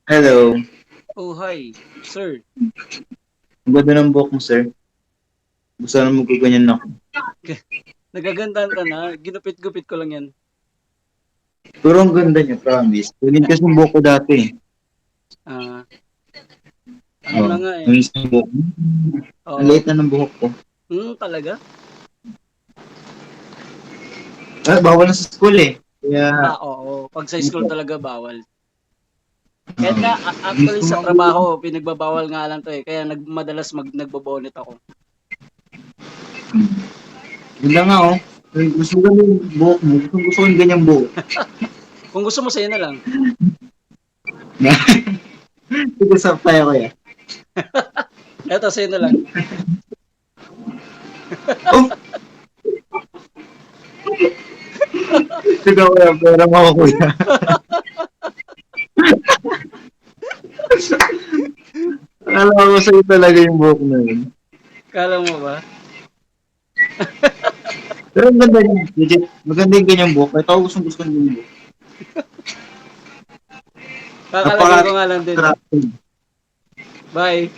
Hello. Oh, hi, sir. Ang ganda ng buhok mo, sir. Gusto na magkaganyan ako. Nagagandahan ka na. Ginupit-gupit ko lang yan. Pero ang ganda niya, promise. Ganyan kasi yung buhok ko dati. Ah, ako Oh, na nga eh. yung isang buhok. Ang Oo. liit na ng buhok ko. Talaga? Ah, bawal na sa school eh. Kaya, Oo. Pag sa school ito. talaga bawal. Kahit nga, actually Gusto sa mo trabaho, pinagbabawal nga lang to eh. Kaya madalas nagbobonet ako. ganda nga oh. Gusto ko yung buhok mo. Gusto ko yung ganyang buhok. Kung gusto mo, sa'yo na lang. Sige, sapay ako ya. Eto, sa'yo na lang. Oh, sige kuya. Pera mo ako kuya. Alam ko sa'yo talaga yung buhok na yun. Kala mo ba? Pero ang ganda niya. Legit. Maganda yung ganyang buhok. Ito ako gusto ng ganyang buhok. Kakalagay ko nga lang din. Napaka-attractive. Bye.